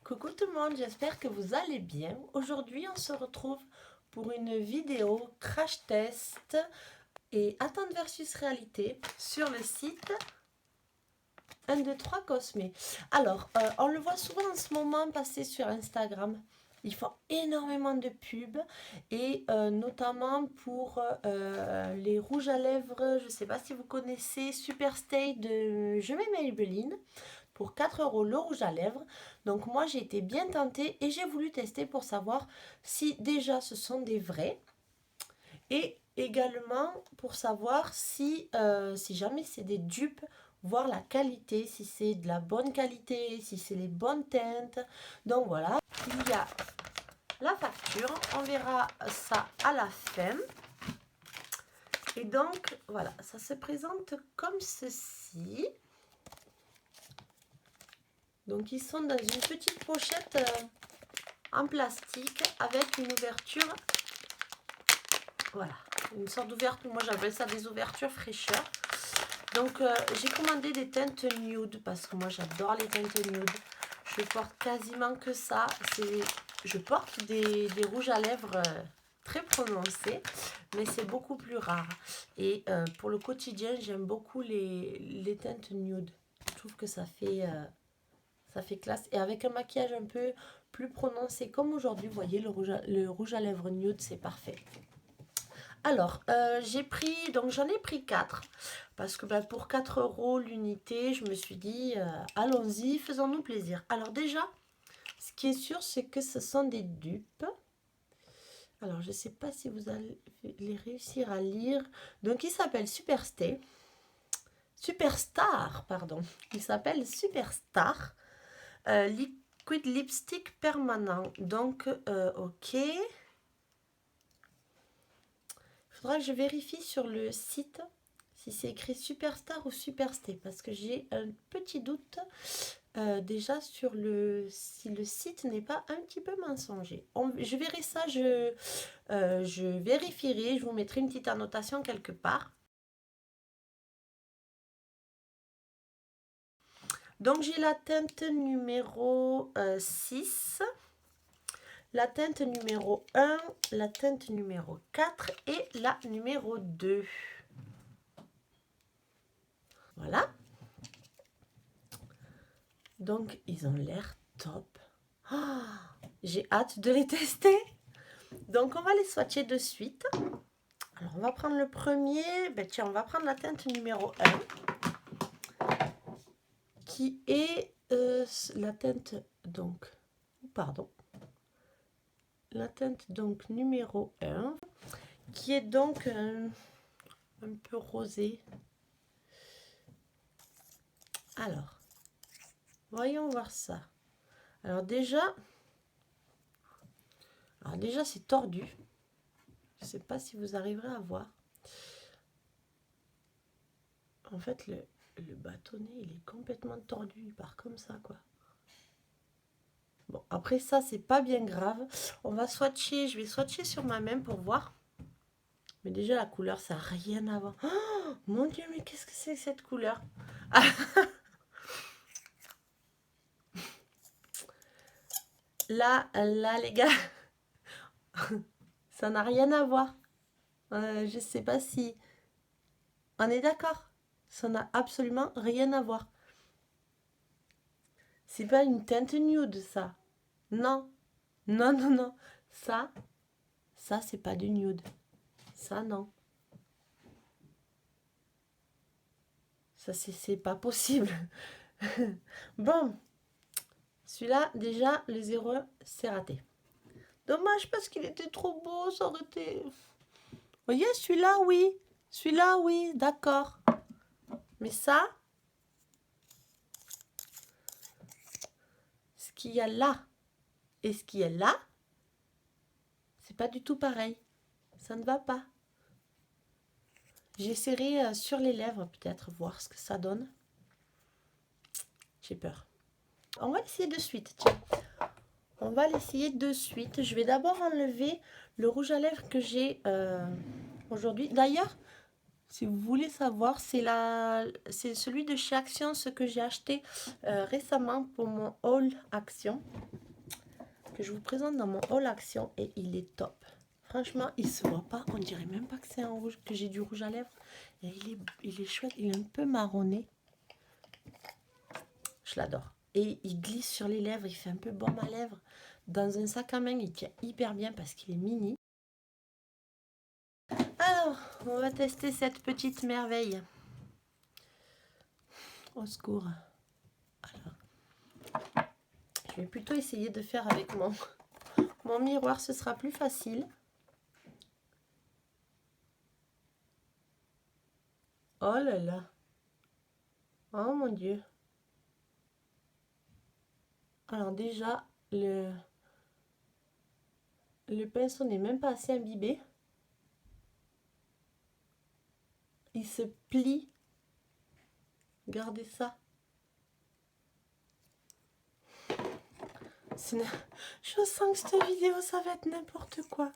Coucou tout le monde, j'espère que vous allez bien. Aujourd'hui, on se retrouve pour une vidéo crash test et attente versus réalité sur le site 1, 2, 3 Cosmé. Alors, on le voit souvent en ce moment passer sur Instagram. Ils font énormément de pubs et notamment pour les rouges à lèvres. Je ne sais pas si vous connaissez Superstay de Je mets Maybelline. Pour 4 € le rouge à lèvres. Donc moi j'ai été bien tentée et j'ai voulu tester pour savoir si déjà ce sont des vrais. Et également pour savoir si jamais c'est des dupes, voir la qualité, si c'est de la bonne qualité, si c'est les bonnes teintes. Donc voilà, il y a la facture, on verra ça à la fin. Et donc voilà, ça se présente comme ceci. Donc ils sont dans une petite pochette en plastique avec une ouverture, voilà, une sorte d'ouverture, moi j'appelle ça des ouvertures fraîcheur. Donc j'ai commandé des teintes nude parce que moi j'adore les teintes nude. Je porte quasiment que ça. Je porte des rouges à lèvres très prononcés, mais c'est beaucoup plus rare. Et pour le quotidien, j'aime beaucoup les teintes nude. Je trouve que ça fait classe. Et avec un maquillage un peu plus prononcé comme aujourd'hui, vous voyez, le rouge à lèvres nude, c'est parfait. Alors, j'en ai pris 4. Parce que pour 4 € l'unité, je me suis dit, allons-y, faisons-nous plaisir. Alors déjà, ce qui est sûr, c'est que ce sont des dupes. Alors, je ne sais pas si vous allez réussir à lire. Donc, il s'appelle Superstar, pardon. Il s'appelle Superstar. Liquid lipstick permanent. Donc, ok. Il faudra que je vérifie sur le site si c'est écrit Superstar ou Superstay. Parce que j'ai un petit doute déjà sur si le site n'est pas un petit peu mensonger. Je verrai ça, je vérifierai. Je vous mettrai une petite annotation quelque part. Donc, j'ai la teinte numéro 6. La teinte numéro 1, la teinte numéro 4 et la numéro 2. Voilà. Donc, ils ont l'air top. Oh, j'ai hâte de les tester. Donc, on va les swatcher de suite. Alors, on va prendre le premier. Ben, tiens, on va prendre la teinte numéro 1. Qui est la teinte, donc, pardon. La teinte, donc, numéro 1. Qui est donc un peu rosé. Alors, voyons voir ça. Alors déjà c'est tordu. Je ne sais pas si vous arriverez à voir. En fait, le bâtonnet, il est complètement tordu. Il part comme ça, quoi. Bon, après ça, c'est pas bien grave. On va swatcher. Je vais swatcher sur ma main pour voir. Mais déjà, la couleur, ça n'a rien à voir. Oh, mon Dieu, mais qu'est-ce que c'est que cette couleur? Là, les gars, ça n'a rien à voir. Je sais pas si... On est d'accord? Ça n'a absolument rien à voir. C'est pas une teinte nude, ça. Non. Non, non, non. Ça c'est pas du nude. Ça, non. Ça, c'est pas possible. Bon. Celui-là, déjà, le 0,1, c'est raté. Dommage parce qu'il était trop beau, ça aurait été... Vous voyez, celui-là, oui. Celui-là, oui, d'accord. Mais ça, ce qu'il y a là et ce qu'il y a là, c'est pas du tout pareil. Ça ne va pas. J'essaierai sur les lèvres, peut-être, voir ce que ça donne. J'ai peur. On va l'essayer de suite, tiens. On va l'essayer de suite. Je vais d'abord enlever le rouge à lèvres que j'ai aujourd'hui. D'ailleurs, si vous voulez savoir, c'est celui de chez Action, ce que j'ai acheté récemment pour mon haul Action. que je vous présente dans mon haul action et il est top. Franchement, il se voit pas. On dirait même pas que c'est un rouge, que j'ai du rouge à lèvres. Et il est chouette. Il est un peu marronné. Je l'adore. Et il glisse sur les lèvres. Il fait un peu baume à lèvres. Dans un sac à main, il tient hyper bien parce qu'il est mini. Alors, on va tester cette petite merveille. Au secours. Alors, je vais plutôt essayer de faire avec mon miroir. Ce sera plus facile. Oh là là. Oh mon Dieu. Alors déjà, le pinceau n'est même pas assez imbibé. Il se plie. Regardez ça. Je sens que cette vidéo, ça va être n'importe quoi.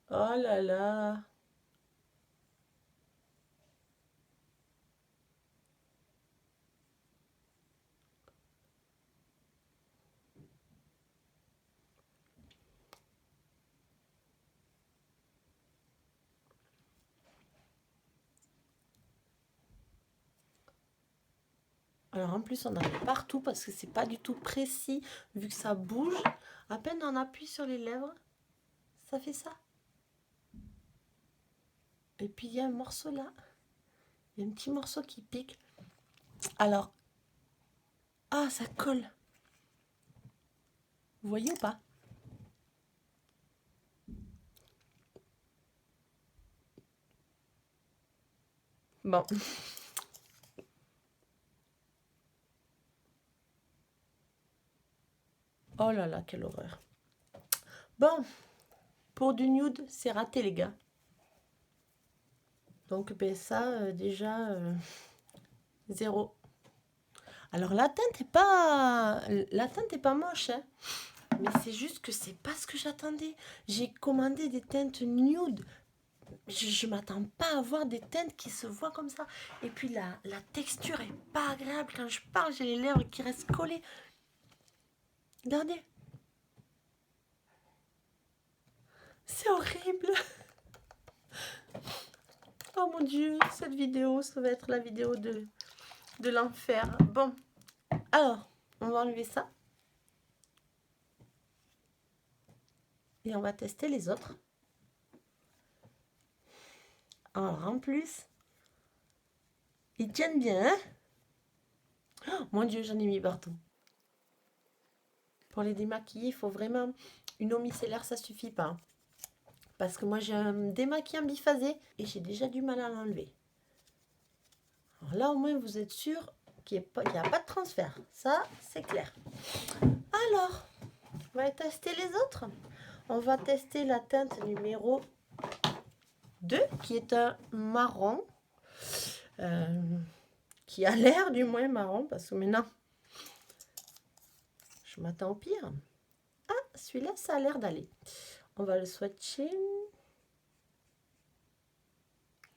Oh là là. Alors en plus, on en a partout parce que c'est pas du tout précis vu que ça bouge. À peine on appuie sur les lèvres, ça fait ça. Et puis il y a un morceau là. Il y a un petit morceau qui pique. Alors, ah, ça colle. Vous voyez ou pas? Bon. Oh là là, quelle horreur. Bon, pour du nude, c'est raté les gars. Donc ben ça, déjà, 0. Alors la teinte est pas moche, hein. Mais c'est juste que c'est pas ce que j'attendais. J'ai commandé des teintes nude. Je m'attends pas à voir des teintes qui se voient comme ça. Et puis la texture est pas agréable. Quand je parle, j'ai les lèvres qui restent collées. Regardez. C'est horrible. Oh mon Dieu, cette vidéo, ça va être la vidéo de l'enfer. Bon, alors, on va enlever ça. Et on va tester les autres. Alors, en plus, ils tiennent bien, hein? Oh, mon Dieu, j'en ai mis partout. Pour les démaquiller, il faut vraiment... Une eau micellaire, ça suffit pas. Parce que moi, j'ai un démaquillant biphasé et j'ai déjà du mal à l'enlever. Alors là, au moins, vous êtes sûr qu'il n'y a pas de transfert. Ça, c'est clair. Alors, on va tester les autres. On va tester la teinte numéro 2, qui est un marron. Qui a l'air du moins marron, parce que maintenant, je m'attends au pire. Ah, celui-là, ça a l'air d'aller. On va le swatcher.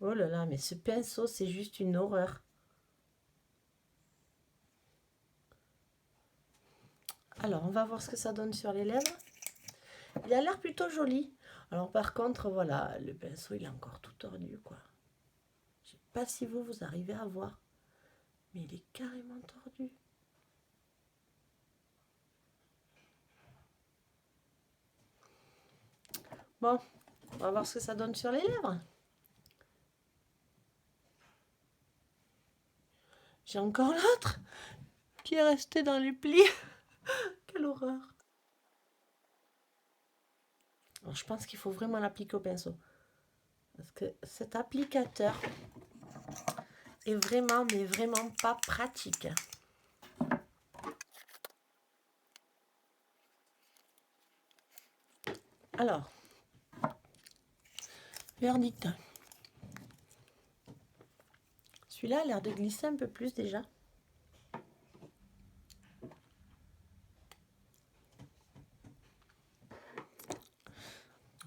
Oh là là, mais ce pinceau, c'est juste une horreur. Alors, on va voir ce que ça donne sur les lèvres. Il a l'air plutôt joli. Alors, par contre, voilà, le pinceau, il est encore tout tordu, quoi. Je sais pas si vous arrivez à voir. Mais il est carrément tordu. Bon, on va voir ce que ça donne sur les lèvres. J'ai encore l'autre qui est resté dans les plis. Quelle horreur. Alors, je pense qu'il faut vraiment l'appliquer au pinceau. Parce que cet applicateur est vraiment, mais vraiment pas pratique. Alors, verdict. Celui-là a l'air de glisser un peu plus déjà.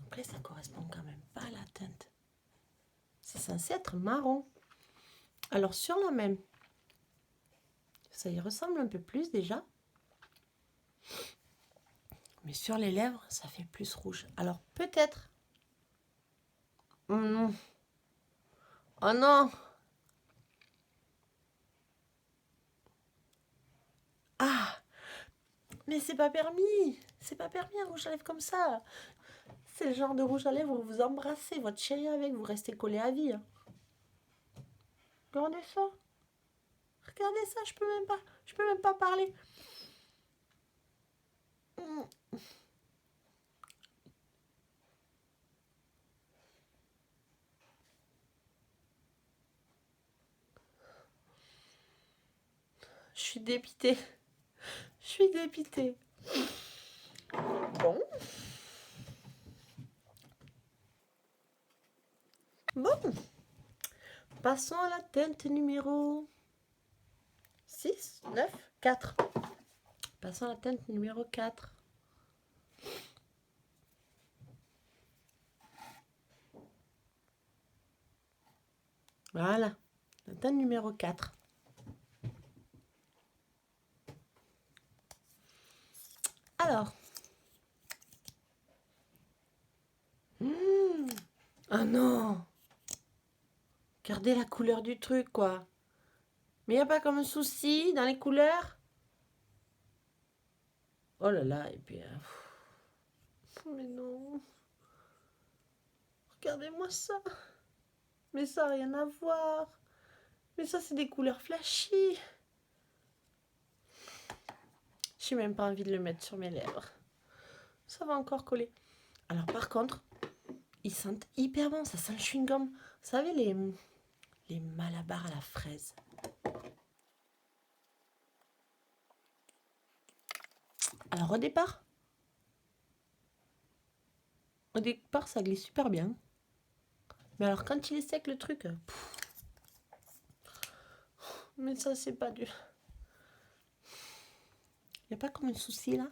Après, ça correspond quand même pas à la teinte. C'est censé être marron. Alors sur la main, ça y ressemble un peu plus déjà. Mais sur les lèvres, ça fait plus rouge. Alors peut-être... Oh non. Oh non. Ah, mais c'est pas permis. C'est pas permis un rouge à lèvres comme ça. C'est le genre de rouge à lèvres où vous embrassez votre chérie avec, vous restez collé à vie. Hein. Regardez ça. Regardez ça, je peux même pas parler. Je suis dépitée. Je suis dépitée. Bon. Bon. Passons à la teinte numéro 6, 9, 4. Passons à la teinte numéro 4. Voilà. La teinte numéro 4. Alors. Ah non. Regardez la couleur du truc, quoi. Mais il n'y a pas comme un souci dans les couleurs. Oh là là, et puis... mais non. Regardez-moi ça. Mais ça n'a rien à voir. Mais ça, c'est des couleurs flashy. J'ai même pas envie de le mettre sur mes lèvres. Ça va encore coller. Alors par contre, ils sentent hyper bon. Ça sent le chewing-gum. Vous savez, les malabars à la fraise. Alors au départ, ça glisse super bien. Mais alors quand il est sec le truc, mais ça c'est pas du... Il n'y a pas comme un souci là?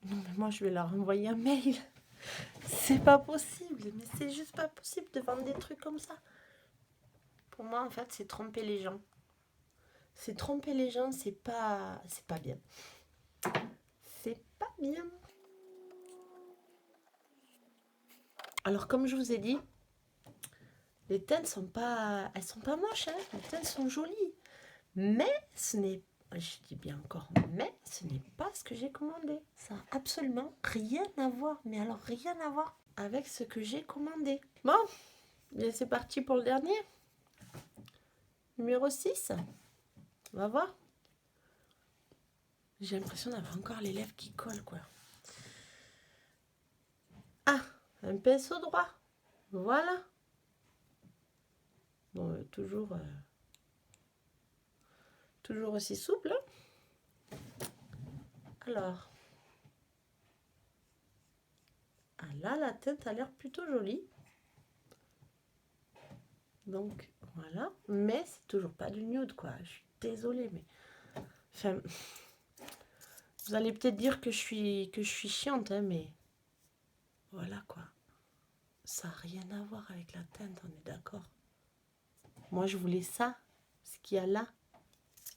Non mais moi je vais leur envoyer un mail. C'est pas possible, mais c'est juste pas possible de vendre des trucs comme ça. Pour moi en fait c'est tromper les gens. C'est tromper les gens, c'est pas bien. C'est pas bien. Alors comme je vous ai dit, les teintes sont pas, elles sont pas moches, hein. Les teintes sont jolies. Mais ce n'est, je dis bien encore, mais ce n'est pas ce que j'ai commandé. Ça n'a absolument rien à voir, mais alors rien à voir avec ce que j'ai commandé. Bon, bien c'est parti pour le dernier. Numéro 6. On va voir. J'ai l'impression d'avoir encore les lèvres qui collent, quoi. Ah, un pinceau droit. Voilà. Bon, toujours aussi souple. Alors. Ah là, la teinte a l'air plutôt jolie. Donc, voilà. Mais c'est toujours pas du nude, quoi. Je suis désolée, mais... Enfin... Vous allez peut-être dire que je suis chiante, hein, mais... Voilà, quoi. Ça n'a rien à voir avec la teinte, on est d'accord. Moi, je voulais ça. Ce qu'il y a là.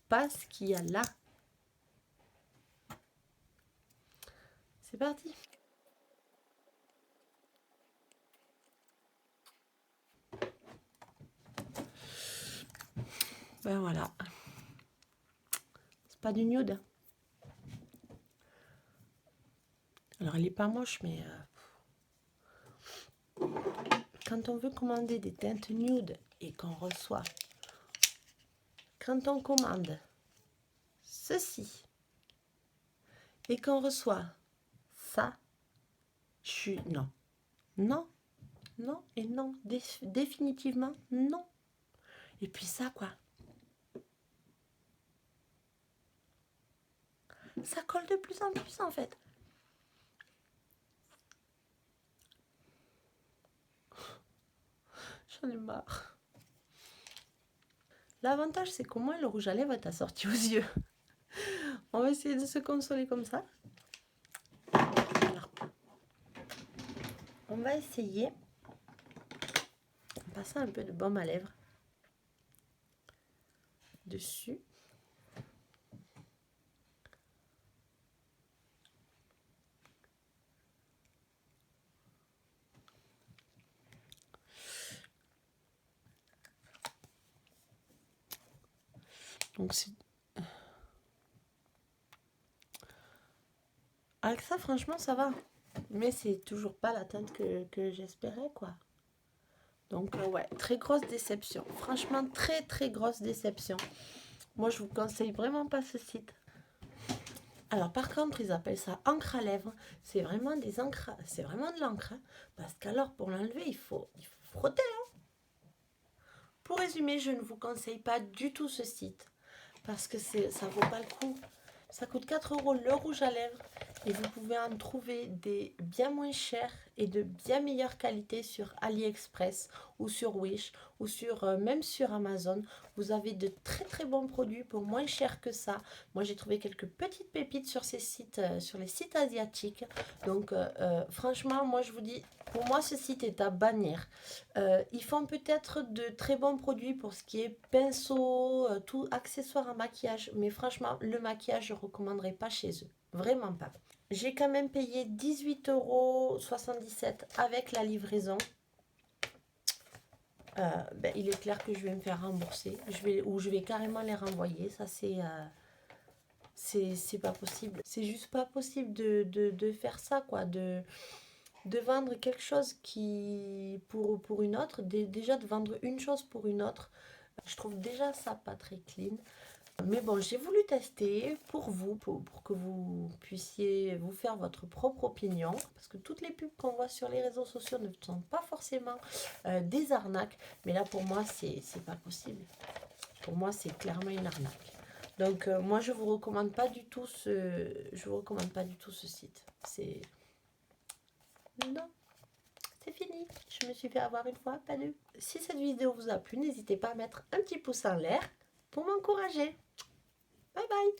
Pas ce qu'il y a là. C'est parti. Ben voilà. C'est pas du nude. Alors, elle est pas moche, mais... quand on veut commander des teintes nude et qu'on reçoit... Quand on commande ceci et qu'on reçoit ça, je suis... Non. Non. Non et non. Définitivement, non. Et puis ça, quoi. Ça colle de plus en plus, en fait. J'en ai marre. L'avantage, c'est qu'au moins, le rouge à lèvres est assorti aux yeux. On va essayer de se consoler comme ça. Alors, on va essayer passer un peu de baume à lèvres dessus. Donc c'est... Avec ça, franchement, ça va. Mais c'est toujours pas la teinte que j'espérais, quoi. Donc, ouais, très grosse déception. Franchement, très, très grosse déception. Moi, je vous conseille vraiment pas ce site. Alors, par contre, ils appellent ça encre à lèvres. C'est vraiment des encres, c'est vraiment de l'encre. Hein, parce qu'alors, pour l'enlever, il faut frotter. Hein. Pour résumer, je ne vous conseille pas du tout ce site. Parce que ça vaut pas le coup. Ça coûte 4 € le rouge à lèvres. Et vous pouvez en trouver des bien moins chers et de bien meilleure qualité sur AliExpress ou sur Wish ou même sur Amazon. Vous avez de très très bons produits pour moins cher que ça. Moi j'ai trouvé quelques petites pépites sur ces sites, sur les sites asiatiques. Donc franchement, moi je vous dis, pour moi ce site est à bannir. Ils font peut-être de très bons produits pour ce qui est pinceau, tout accessoire à maquillage. Mais franchement, le maquillage, je ne recommanderais pas chez eux. Vraiment pas. J'ai quand même payé 18,77 € avec la livraison. Il est clair que je vais me faire rembourser. Je vais carrément les renvoyer. Ça, c'est pas possible. C'est juste pas possible de faire ça, quoi. De vendre quelque chose qui pour une autre. Déjà, de vendre une chose pour une autre. Je trouve déjà ça pas très clean. Mais bon, j'ai voulu tester pour vous, pour que vous puissiez vous faire votre propre opinion. Parce que toutes les pubs qu'on voit sur les réseaux sociaux ne sont pas forcément des arnaques. Mais là, pour moi, c'est pas possible. Pour moi, c'est clairement une arnaque. Donc, moi, je vous recommande pas du tout je vous recommande pas du tout ce site. C'est... Non. C'est fini, je me suis fait avoir une fois, pas deux. Si cette vidéo vous a plu, n'hésitez pas à mettre un petit pouce en l'air pour m'encourager. Bye bye.